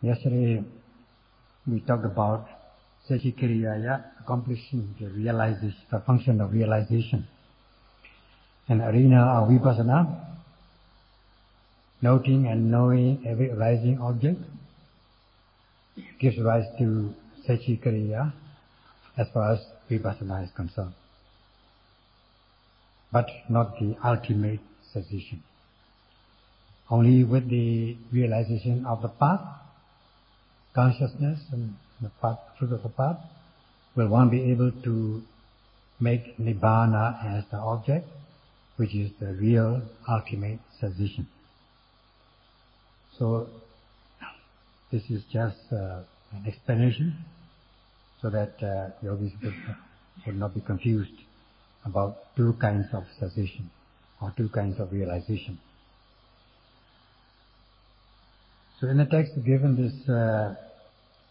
Yesterday we talked about Sachikariyaya, accomplishing the realization, the function of realization. An arena of Vipassana, noting and knowing every arising object, gives rise to Sachikariyaya as far as Vipassana is concerned, but not the ultimate cessation. Only with the realization of the path, consciousness and the path, truth of the path, will one be able to make Nibbana as the object, which is the real ultimate cessation. So this is just an explanation so that yogis would not be confused about two kinds of cessation or two kinds of realization. So in the text given this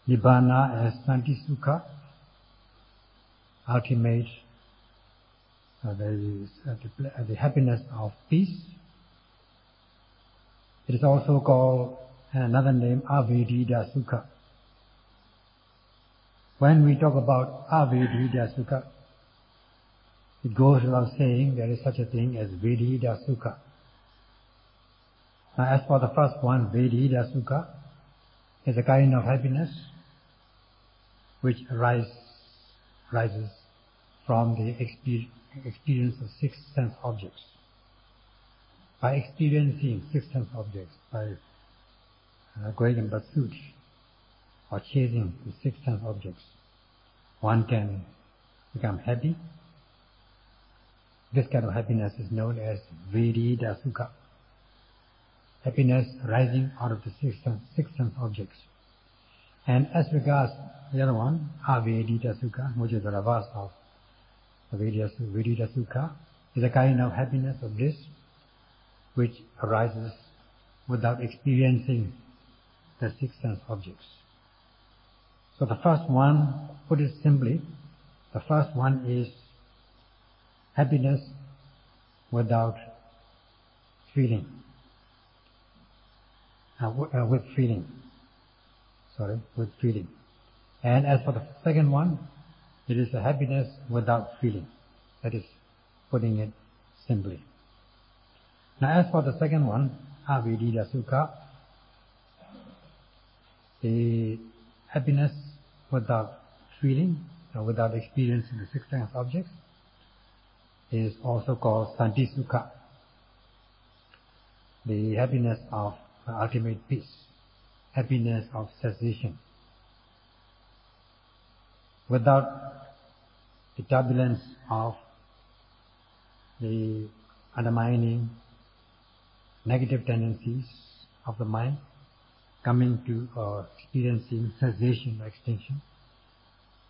Nibbana as Santi Sukha, ultimate, the happiness of peace. It is also called another name Avedita Sukha. When we talk about Avedita Sukha, it goes without saying there is such a thing as Vedita Sukha. Now, as for the first one, Vedita Sukha is a kind of happiness which arises from the experience of six sense objects. By experiencing six sense objects, by going in pursuit or chasing the six sense objects, one can become happy. This kind of happiness is known as Vedita Sukha. Happiness rising out of the six sense objects. And as regards the other one, Avedita Sukha, which is the reverse of Vedita Sukha, is a kind of happiness of bliss which arises without experiencing the six sense objects. So the first one, put it simply, the first one is happiness without feeling. With feeling. And as for the second one, it is a happiness without feeling. That is putting it simply. Now as for the second one, Avedita Sukha, the happiness without feeling, or without experiencing the six sense objects, is also called Santi Sukha, the happiness of ultimate peace, happiness of cessation, without the turbulence of the undermining negative tendencies of the mind coming to or experiencing cessation or extinction,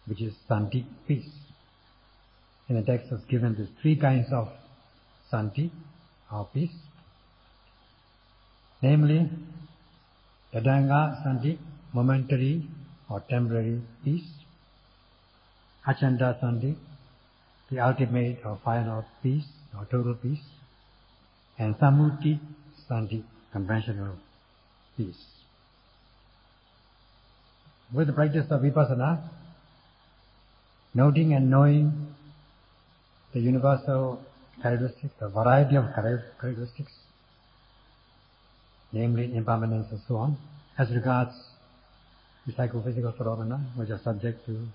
which is Santi, peace. In the text is given these three kinds of Santi, or peace, namely Tadanga Santi, momentary or temporary peace; Achanta Santi, the ultimate or final peace or total peace; and Sammuti Santi, conventional peace. With the practice of Vipassana, noting and knowing the universal characteristics, the variety of characteristics, namely impermanence and so on, as regards the psychophysical phenomena which are subject to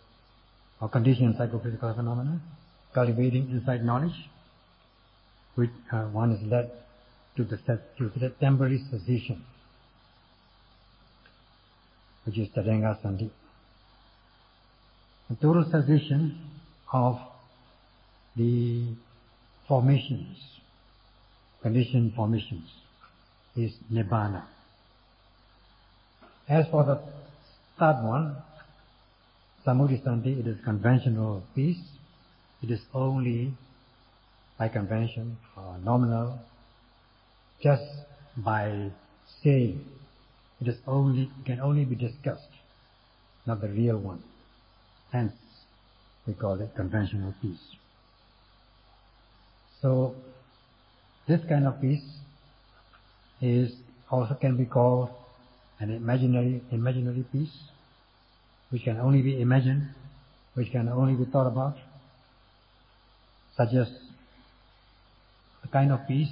or conditioned psychophysical phenomena, cultivating insight knowledge, which one is led to the temporary cessation, which is Tadanga Santi. The total cessation of the formations, conditioned formations, is Nibbana. As for the third one, Sammuti Santi, it is conventional peace. It is only by convention or nominal, just by saying. It can only be discussed, not the real one. Hence, we call it conventional peace. So, this kind of peace is also can be called an imaginary peace, which can only be imagined, which can only be thought about, such as the kind of peace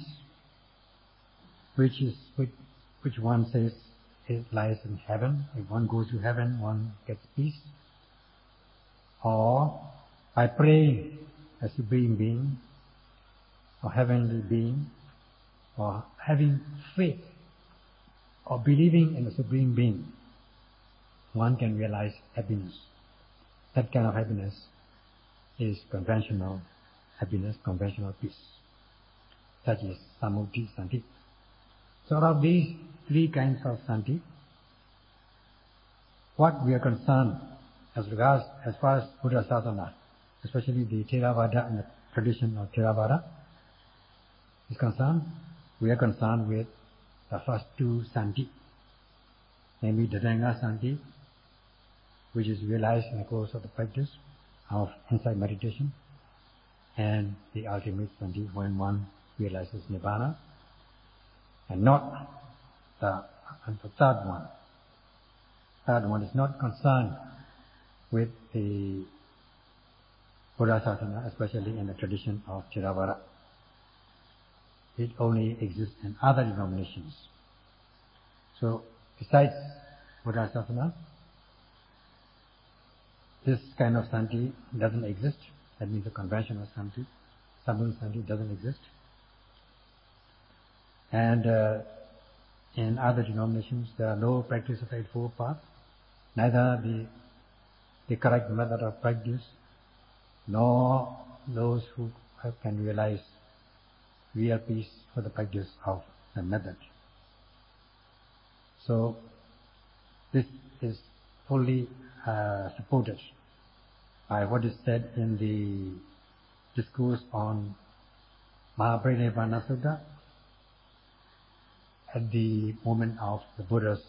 which one says it lies in heaven. If one goes to heaven, one gets peace. Or by praying a supreme being, or heavenly being, or having faith, or believing in a supreme being, one can realize happiness. That kind of happiness is conventional happiness, conventional peace. Such is Samuti Santi. So out of these three kinds of Santi, what we are concerned as far as Buddha Sadhana, especially the Theravada and the tradition of Theravada is concerned, we are concerned with the first two Santi, namely the Dhamma Santi, which is realized in the course of the practice of insight meditation, and the ultimate Santi when one realizes Nibbana, and not the third one. Third one is not concerned with the Buddha Sadhana, especially in the tradition of Theravada. It only exists in other denominations. So, besides Buddha Sadhana, this kind of Santi doesn't exist. That means the conventional Santi, Samul Santi doesn't exist. And in other denominations, there are no practice of Eightfold Path, neither the correct method of practice, nor those who can realize real peace for the practice of the method. So, this is fully supported by what is said in the discourse on Mahaparinibbana Sutta at the moment of the Buddha's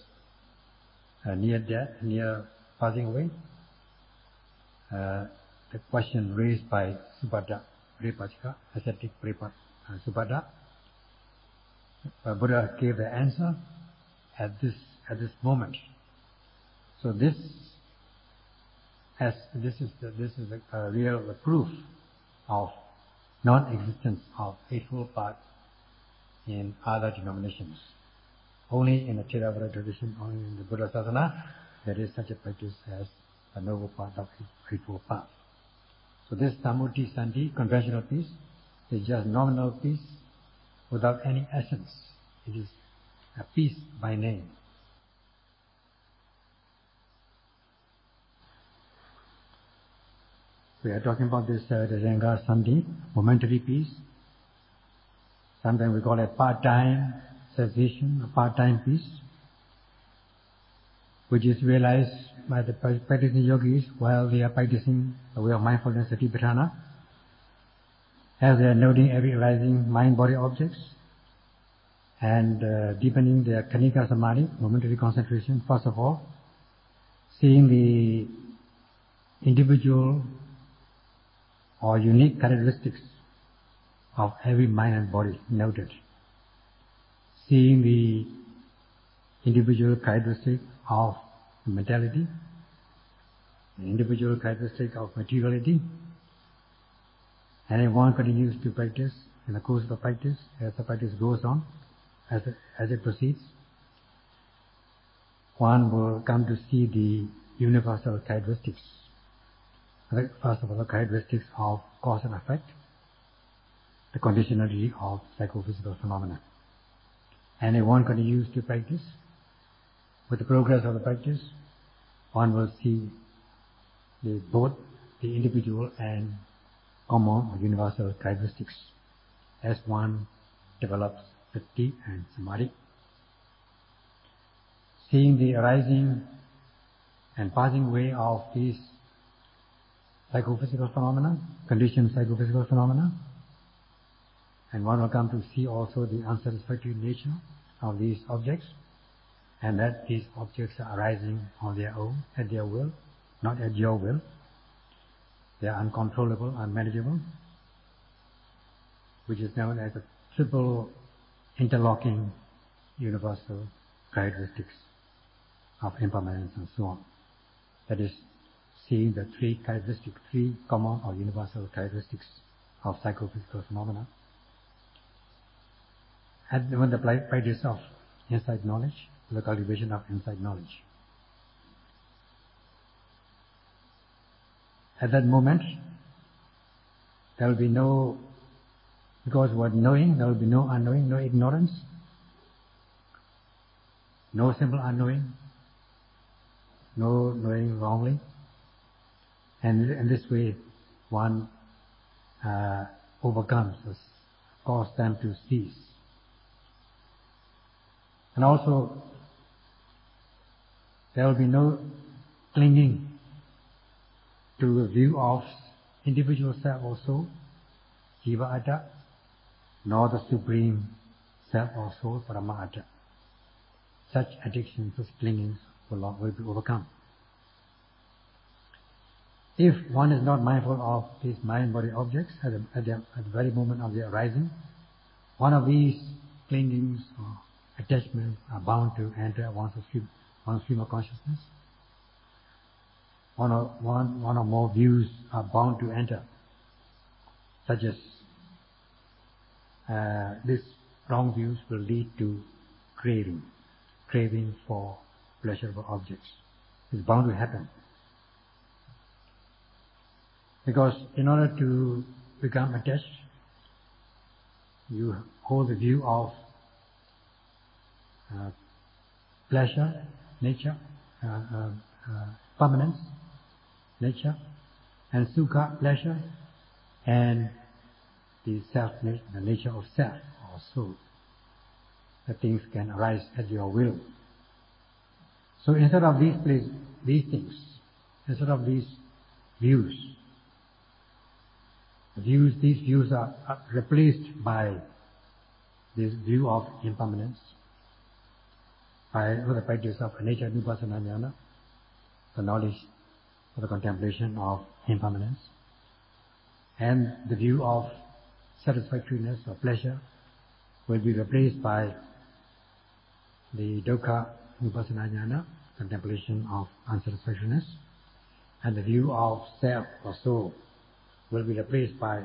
near death, near passing away. The question raised by Subhadda Pripachika, ascetic Subhadda, Buddha gave the answer at this moment. So this is a real proof of non-existence of Eightfold Path in other denominations. Only in the Theravada tradition, only in the Buddha Sadhana, there is such a practice as a noble path of Eightfold Path. So this Samuti Santi, conventional peace, is just nominal peace without any essence. It is a peace by name. We are talking about this Dhamma Santi, momentary peace. Sometimes we call it part-time cessation, or part-time peace, which is realized by the practicing yogis while they are practicing the way of mindfulness, Satipatthana, as they are noting every arising mind-body objects and deepening their Khanika Samadhi, momentary concentration. First of all, seeing the individual or unique characteristics of every mind and body noted. Seeing the individual characteristic of mentality, the individual characteristic of materiality, and if one continues to practice in the course of the practice, as the practice goes on, as it proceeds, one will come to see the universal characteristics. First of all, the characteristics of cause and effect, the conditionality of psychophysical phenomena. And if one continues to practice, with the progress of the practice, one will see both the individual and common or universal characteristics as one develops sati and samadhi. Seeing the arising and passing away of these psychophysical phenomena, conditioned psychophysical phenomena, and one will come to see also the unsatisfactory nature of these objects, and that these objects are arising on their own, at their will, not at your will. They are uncontrollable, unmanageable, which is known as the triple interlocking universal characteristics. of impermanence and so on. That is, seeing the three common or universal characteristics of psychophysical phenomena. And when the practice of insight knowledge, the cultivation of insight knowledge. At that moment, there will be no, because word knowing, there will be no unknowing, no ignorance, no simple unknowing, no knowing wrongly. And in this way, one overcomes, cause them to cease. And also, there will be no clinging to a view of individual self or soul, jiva atta, nor the supreme self or soul, parama atta. Such addictions, such clingings will be overcome. If one is not mindful of these mind-body objects at the very moment of their arising, one of these clingings or attachments are bound to enter one's stream of consciousness. One or more views are bound to enter, such as these wrong views will lead to craving for pleasurable objects. It's bound to happen. Because in order to become attached, you hold the view of pleasure, nature, permanence, nature, and sukha, pleasure, and the nature of self or soul. That things can arise at your will. So instead of these things, instead of these views, these views are replaced by this view of impermanence, by the practice of nature vipassana jnana, the knowledge or the contemplation of impermanence, and the view of satisfactoriness or pleasure will be replaced by the dukkha vipassana jnana, contemplation of unsatisfactoriness, and the view of self or soul will be replaced by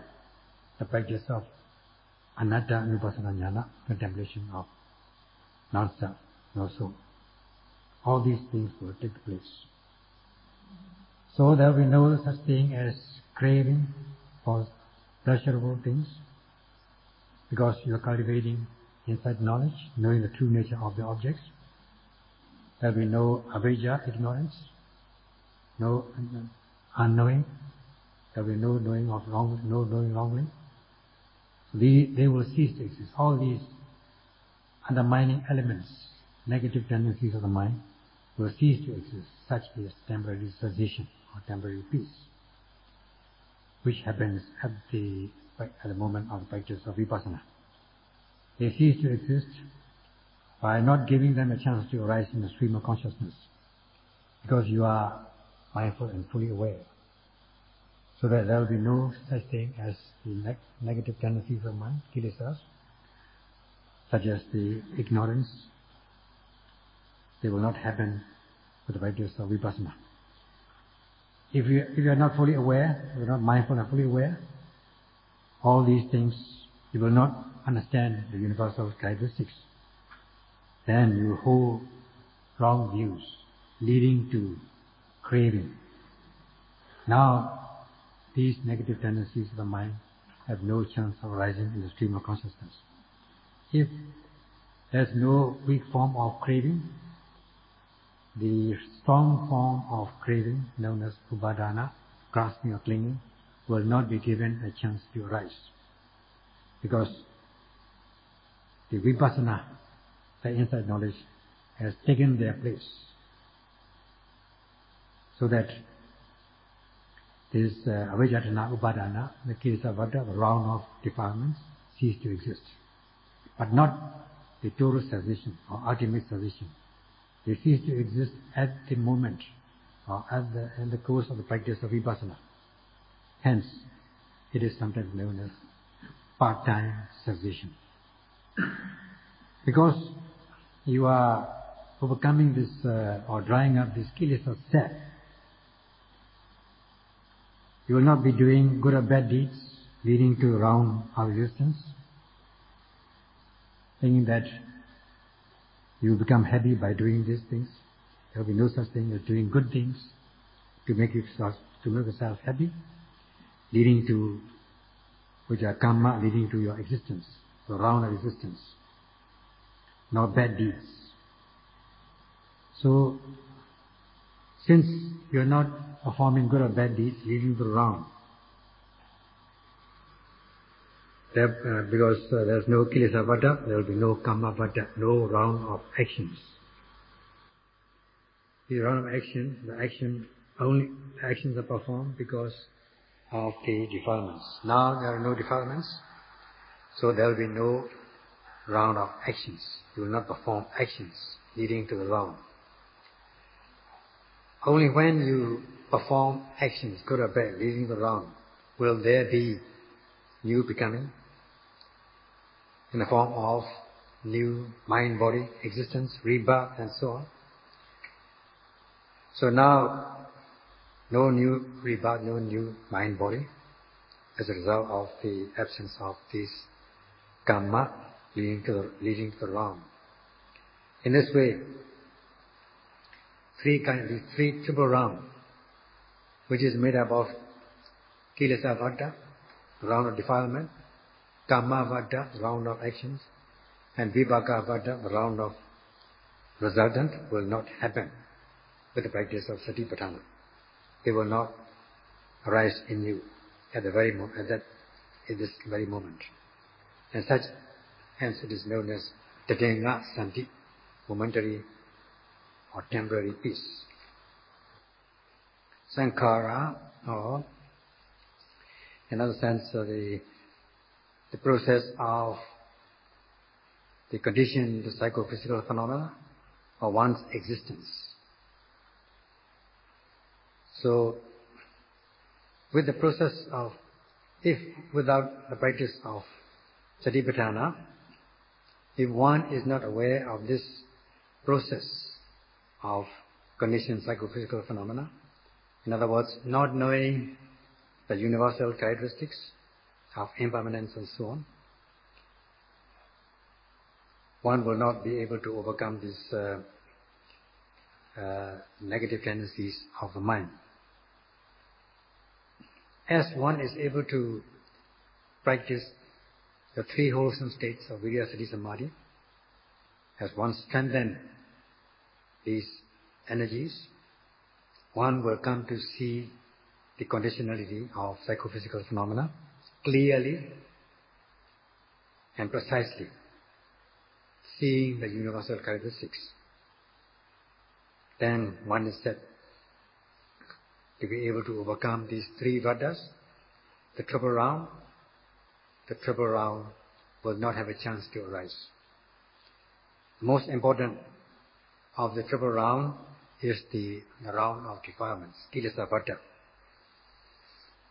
the practice of anatta vipassana jnana, contemplation of non-self, no soul. All these things will take place. So there will be no such thing as craving for pleasurable things, because you are cultivating insight knowledge, knowing the true nature of the objects. There will be no avijja, ignorance, no unknowing. There will be no knowing wrongly. So they will cease to exist. All these undermining elements, negative tendencies of the mind, will cease to exist, such as temporary cessation or temporary peace, which happens at the moment of the practice of vipassana. They cease to exist by not giving them a chance to arise in the stream of consciousness, because you are mindful and fully aware. So that there will be no such thing as the negative tendencies of mind, kilesas, such as the ignorance. They will not happen with the practice of vipassana. If you are not fully aware, if you are not mindful and fully aware, all these things, you will not understand the universal characteristics. Then you hold wrong views, leading to craving. Now, these negative tendencies of the mind have no chance of arising in the stream of consciousness. If there is no weak form of craving, the strong form of craving, known as upadana, grasping or clinging, will not be given a chance to arise. Because the vipassana, the insight knowledge, has taken their place. So that this avijjatana upadana, the kilesavada, the round of defilements, cease to exist. But not the total cessation or ultimate cessation. They cease to exist at the moment or in the course of the practice of vipassana. Hence, it is sometimes known as part-time cessation. Because you are overcoming this or drying up this kilesa set, you will not be doing good or bad deeds leading to round of existence, thinking that you will become happy by doing these things. There will be no such thing as doing good things to make yourself happy, leading to, which are karma, leading to your existence, the round of existence, not bad deeds. So, since you are not performing good or bad deeds leading to the round, because there is no kilesa vada, there will be no karma vada, no round of actions. The round of action, only actions are performed because of the defilements. Now there are no defilements, so there will be no round of actions. You will not perform actions leading to the round. Only when you perform actions, good or bad, leading to the round, will there be new becoming in the form of new mind-body existence, rebirth and so on. So now, no new rebirth, no new mind-body as a result of the absence of this karma leading to the round. In this way, the three triple round, which is made up of kilesa vada, round of defilement, karma vada, round of actions, and vipaka vada, round of resultant, will not happen with the practice of satipatthana. They will not arise in you at this very moment. And hence it is known as tadenga santi, momentary or temporary peace. Sankhara, or in other sense, the process of the conditioned psychophysical phenomena of one's existence. So, with the process of, if without the practice of satipatthana, if one is not aware of this process of conditioned psychophysical phenomena, in other words, not knowing the universal characteristics of impermanence and so on, one will not be able to overcome these negative tendencies of the mind. As one is able to practice the three wholesome states of Virya, Sati, Samadhi, as one strengthens these energies, one will come to see the conditionality of psychophysical phenomena clearly and precisely, seeing the universal characteristics. Then one is said to be able to overcome these three vadas, the triple round will not have a chance to arise. The most important of the triple round is the round of defilements, kilesa vada.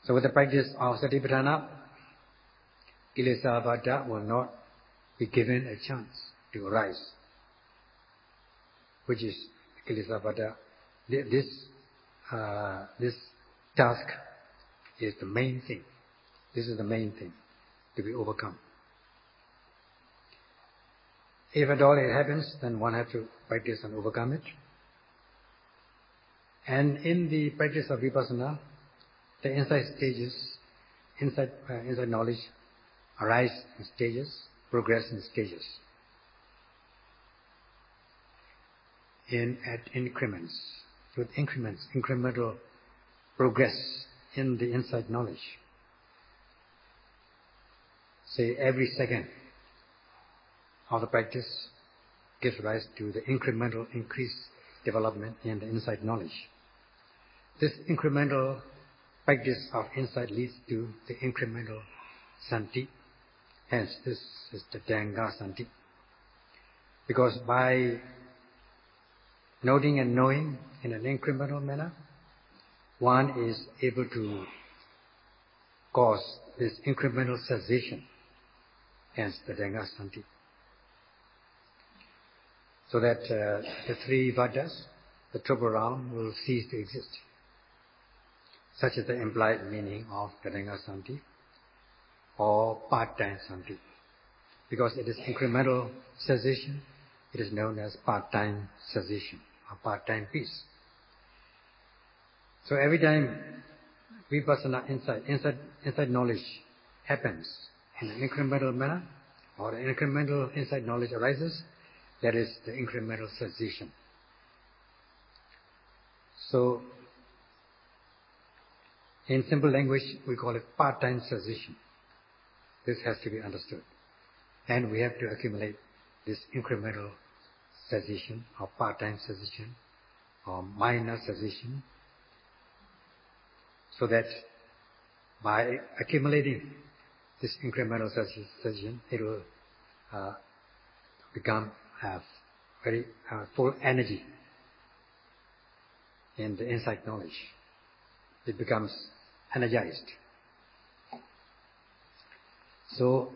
So with the practice of satipatthana, kilesa vada will not be given a chance to arise, which is kilesa vada. This task is the main thing. This is the main thing to be overcome. If at all it happens, then one has to practice and overcome it. And in the practice of Vipassana, the insight stages, insight knowledge arise in stages, progress in stages, at increments, with incremental progress in the insight knowledge. Say every second of the practice gives rise to the incremental increased development in the insight knowledge. This incremental practice of insight leads to the incremental Santi. Hence, this is the Tathanga Santi. Because by noting and knowing in an incremental manner, one is able to cause this incremental cessation. Hence, the Tathanga Santi. so that the three vadas, the triple realm, will cease to exist. Such is the implied meaning of Taranga Santi or part-time Santi. Because it is incremental cessation, it is known as part-time cessation or part-time peace. So every time Vipassana insight knowledge happens in an incremental manner, or an incremental insight knowledge arises, that is the incremental cessation. So, in simple language, we call it part-time cessation. This has to be understood. And we have to accumulate this incremental cessation, or part-time cessation, or minor cessation, so that by accumulating this incremental cessation, it will have very full energy in the insight knowledge. It becomes energized. So,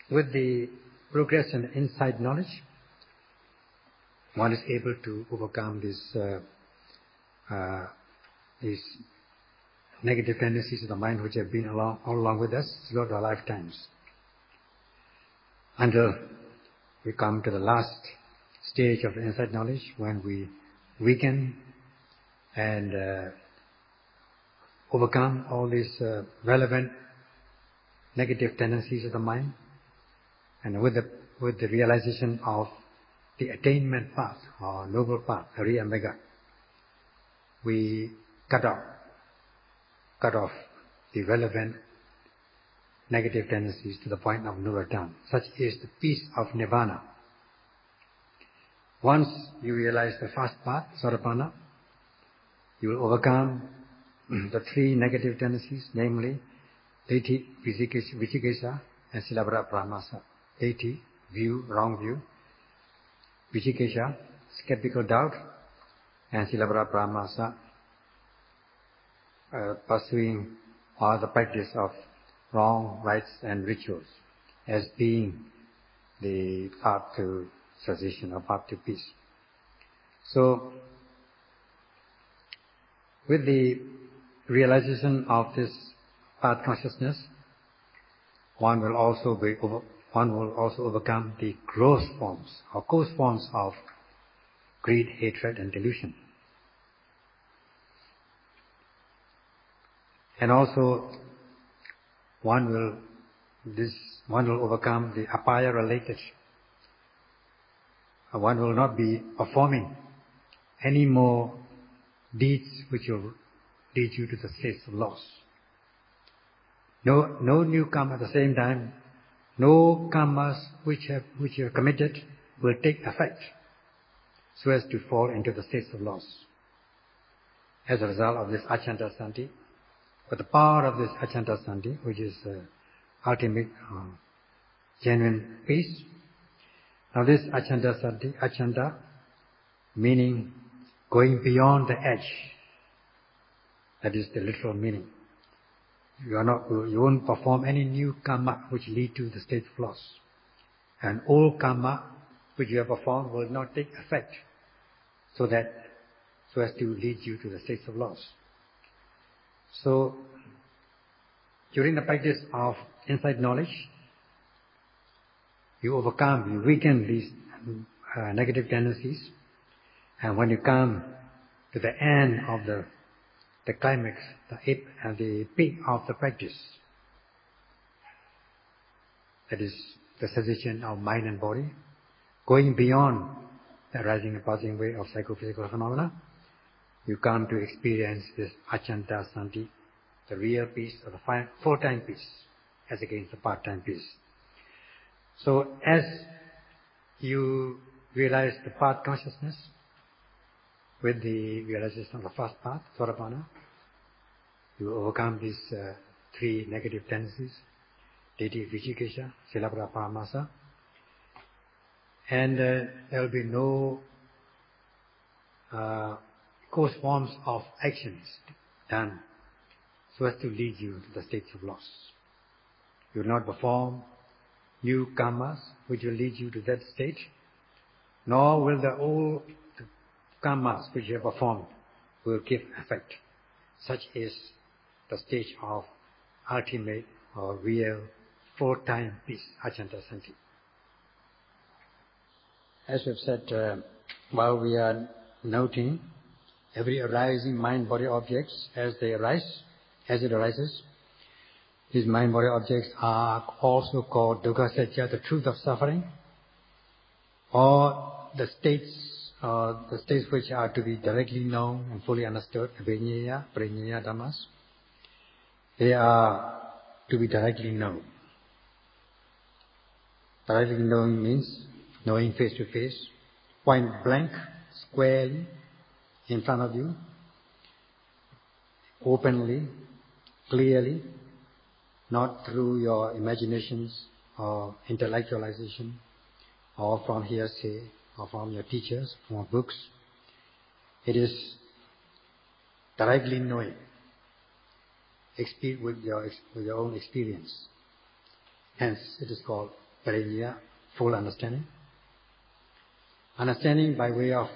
with the progress in insight knowledge, one is able to overcome these negative tendencies of the mind which have been all along with us throughout our lifetimes, until we come to the last stage of the insight knowledge, when we weaken and overcome all these relevant negative tendencies of the mind, and with the realization of the attainment path or noble path, Ariya Mega, we cut off the relevant negative tendencies to the point of no return. Such is the peace of Nirvana. Once you realize the first path, Sotapanna, you will overcome the three negative tendencies, namely Ditti, Vicikesa, and Silabhara Pramasa. Ditti, view, wrong view; Vicikesa, skeptical doubt; and Silabhara Pramasa, pursuing or the practice of wrong rites and rituals as being the path to cessation or path to peace. So, with the realization of this path consciousness, one will also overcome the gross forms or coarse forms of greed, hatred, and delusion. And also, one will overcome the apaya related. One will not be performing any more deeds which will lead you to the states of loss. No new karma at the same time. No karmas which you have committed will take effect so as to fall into the states of loss. As a result of this Achanta Santi, but the power of this Achanta Santi, which is ultimate genuine peace. Now this Achanta Santi, Achanta meaning going beyond the edge. That is the literal meaning. You won't perform any new karma which lead to the state of loss. And old karma which you have performed will not take effect so as to lead you to the states of loss. So, during the practice of insight knowledge, you weaken these negative tendencies, and when you come to the end of the climax, the peak of the practice, that is the cessation of mind and body, going beyond the arising and passing away of psychophysical phenomena, you come to experience this Achanta Santi, the real peace or the full-time peace, as against the part-time peace. So as you realize the path consciousness with the realization of the first path, Sotapanna, you overcome these three negative tendencies, Ditti, Vicikesa, Silabhara Paramasa, and there will be no coarse forms of actions done so as to lead you to the states of loss. You will not perform new karmas which will lead you to that state, nor will the old karmas which you have performed will give effect. Such is the stage of ultimate or real full-time peace, Achanta Santi. As we have said, while we are noting every arising mind-body objects as it arises, these mind-body objects are also called dukkha satya, the truth of suffering, or the states which are to be directly known and fully understood, viññāya, praññāya dhammas. They are to be directly known. Directly knowing means knowing face to face, point blank, squarely, in front of you, openly, clearly, not through your imaginations or intellectualization or from hearsay or from your teachers, from books. It is directly knowing, with your own experience. Hence, it is called parijñā, full understanding. Understanding by way of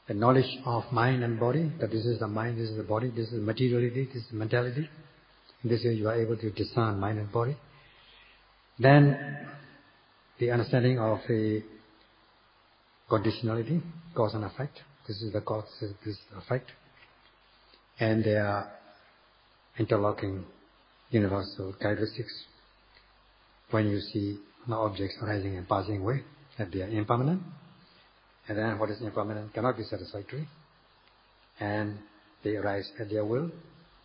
the knowledge of mind and body, that this is the mind, this is the body, this is materiality, this is mentality. In this way you are able to discern mind and body. Then the understanding of the conditionality, cause and effect. This is the cause, this is the effect. And they are interlocking universal characteristics. When you see the objects arising and passing away, that they are impermanent. And then what is impermanent cannot be satisfactory. And they arise at their will,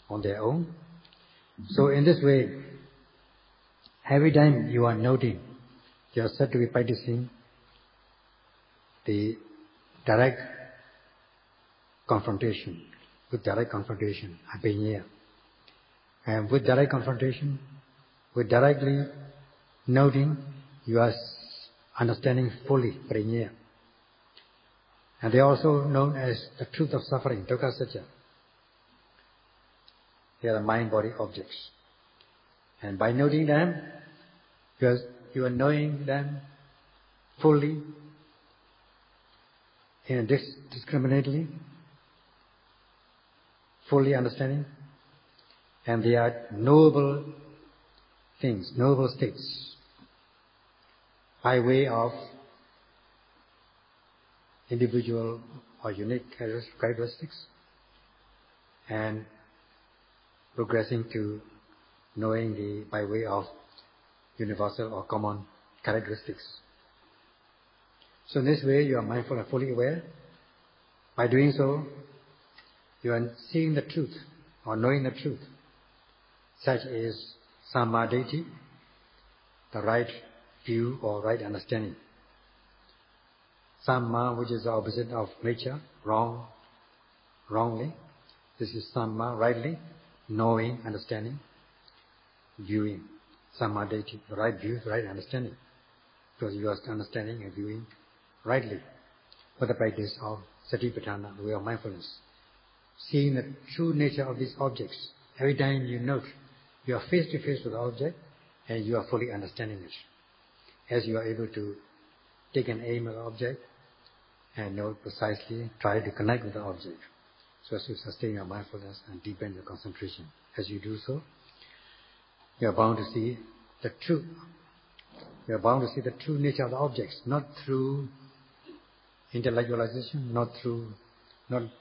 on their own. So in this way, every time you are noting, you are said to be practicing the direct confrontation, with direct confrontation, apiññāya. And with direct confrontation, with directly noting, you are understanding fully, parijñāya. And they are also known as the truth of suffering, dukkha satya. They are the mind-body objects. And by noting them, you are knowing them fully, indiscriminately, fully understanding. And they are noble things, noble states, by way of individual or unique characteristics, and progressing to knowing by way of universal or common characteristics. So in this way you are mindful and fully aware. By doing so, you are seeing the truth or knowing the truth. Such is sammaditi, the right view or right understanding. Samma, which is the opposite of nature, wrongly. This is samma, rightly, knowing, understanding, viewing. Sammaditi, the right view, the right understanding. Because you are understanding and viewing rightly for the practice of satipatthana, the way of mindfulness. Seeing the true nature of these objects. Every time you note, you are face to face with the object and you are fully understanding it. As you are able to take an aim at the object and note precisely, try to connect with the object so as to sustain your mindfulness and deepen your concentration. As you do so, you are bound to see the truth. You are bound to see the true nature of the objects, not through intellectualization, not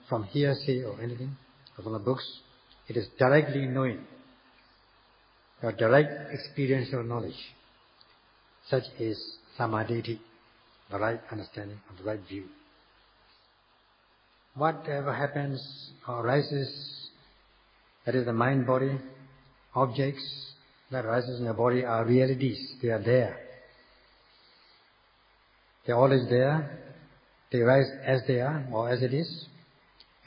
from hearsay or anything, or from the books. It is directly knowing, your direct experiential knowledge. Such is samadhi, the right understanding of the right view. Whatever happens or arises, that is the mind-body objects that arises in your body are realities. They are there. They are always there. They arise as they are or as it is,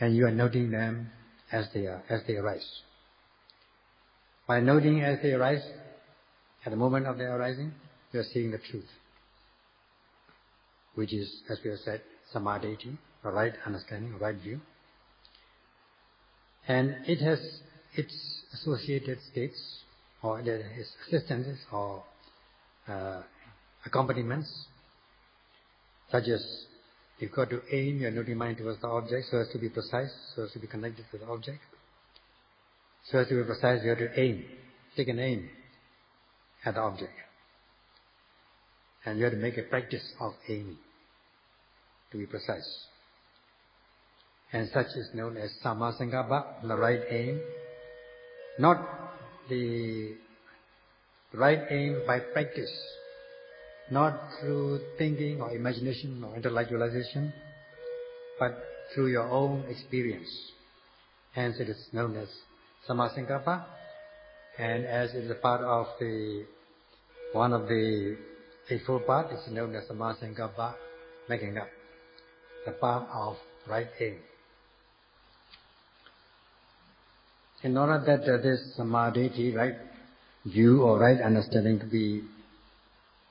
and you are noting them as they are, as they arise. By noting as they arise, at the moment of their arising, you are seeing the truth, which is, as we have said, samadhi, a right understanding, a right view. And it has its associated states, or its assistances, or accompaniments. such as you've got to aim your noting mind towards the object so as to be precise, so as to be connected to the object. So as to be precise, you have to aim, take an aim at the object. And you have to make a practice of aiming to be precise. And such is known as Samma Sankappa, the right aim. Not the right aim by practice, not through thinking or imagination or intellectualization, but through your own experience. Hence it is known as Samma Sankappa, and as it is a part of one of the Eightfold Path, it's known as Samma Sankappa, making up the path of right aim. In order that this samadhi, right view or right understanding to be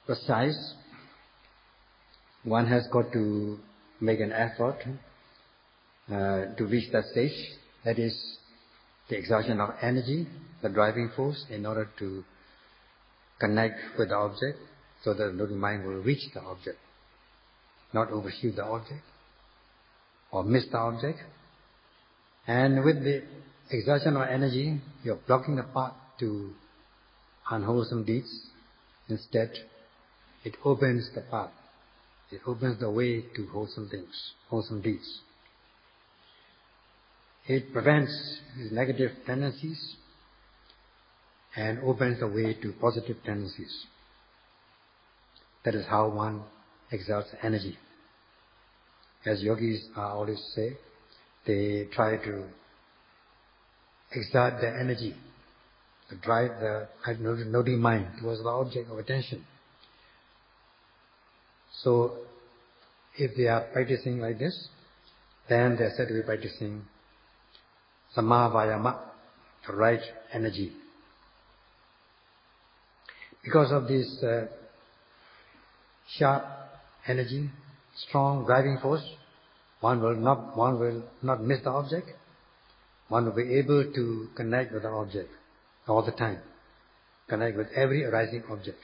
precise, one has got to make an effort to reach that stage. That is the exhaustion of energy, the driving force, in order to connect with the object, so that the noting mind will reach the object, not overshoot the object or miss the object. And with the exhaustion of energy, you're blocking the path to unwholesome deeds. Instead, it opens the path. It opens the way to wholesome things, wholesome deeds. It prevents these negative tendencies and opens the way to positive tendencies. That is how one exerts energy. As yogis always say, they try to exert their energy, to drive the noting mind towards the object of attention. So, if they are practicing like this, then they are said to be practicing Samma Vayama, the right energy. Because of this sharp energy, strong driving force, one will not miss the object. One will be able to connect with the object all the time, connect with every arising object,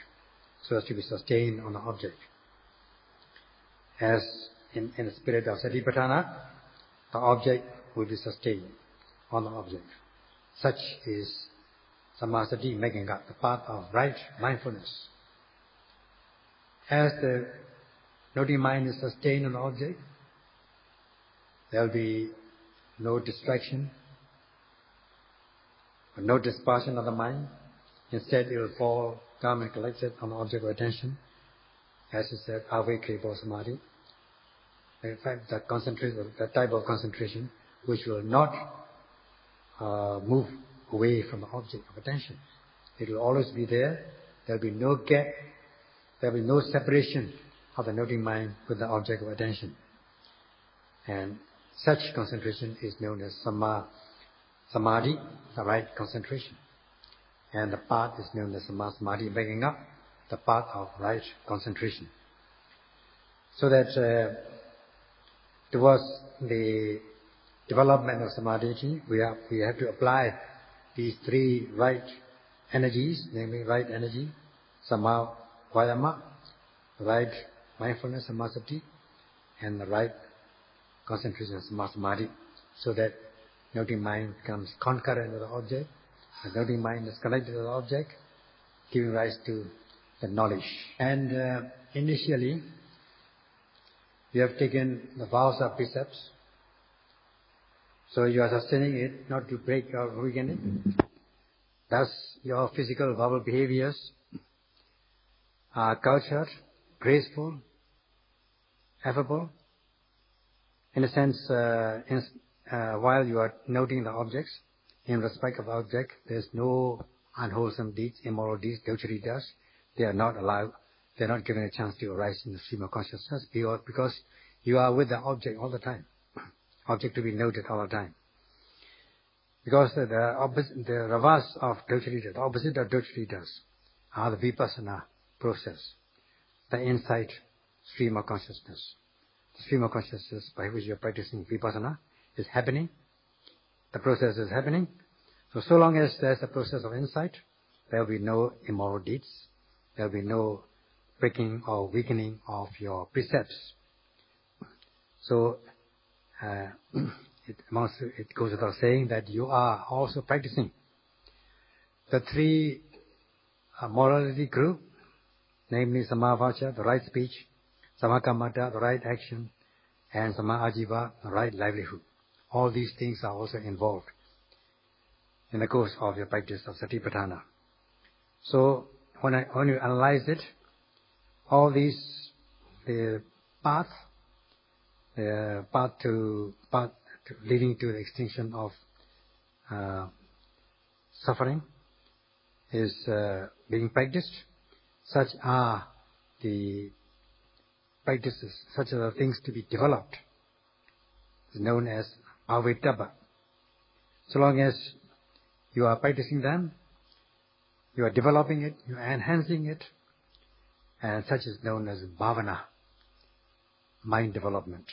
so as to be sustained on the object. As in the spirit of Satipatthana, the object will be sustained on the object. Such is Sammasati, making up the path of right mindfulness. As the noting mind is sustained on the object, there will be no distraction, no dispersion of the mind. Instead, it will fall calm and collected on the object of attention. As it said, avekripo samadhi. In fact, the type of concentration which will not move away from the object of attention. It will always be there. There will be no gap. There will be no separation of the noting mind with the object of attention. And such concentration is known as Samadhi, the right concentration. And the path is known as Samma Samadhi, making up the path of right concentration. So that towards the development of Samadhi, we have to apply these three right energies, namely right energy, Samma Vayama, right mindfulness, Sammasati, and the right concentration, Samma Samadhi, so that noting mind becomes concurrent with the object, the noting mind is connected to the object, giving rise to the knowledge. And initially, you have taken the vows of precepts, so you are sustaining it, not to break or weaken it. Thus, your physical verbal behaviors are cultured, graceful, affable. In a sense, while you are noting the objects, in respect of the object, there is no unwholesome deeds, immoral deeds, debauchery. They are not allowed, they are not given a chance to arise in the stream of consciousness, because you are with the object all the time, object to be noted all the time. Because the reverse of debauchery, the opposite of debauchery are the Vipassana process, the insight stream of consciousness. The stream of consciousness by which you are practicing Vipassana is happening. The process is happening. So long as there is a process of insight, there will be no immoral deeds. There will be no breaking or weakening of your precepts. So it goes without saying that you are also practicing the three morality group, namely Samavāca, the right speech, Samakammata, the right action, and Samājiva, the right livelihood. All these things are also involved in the course of your practice of Satipatthana. So when you analyze it, all these, the path leading to the extinction of suffering is being practiced. Such are the practices, such are the things to be developed. It's known as avitabba. So long as you are practicing them, you are developing it, you are enhancing it, and such is known as bhavana, mind development.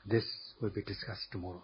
This will be discussed tomorrow.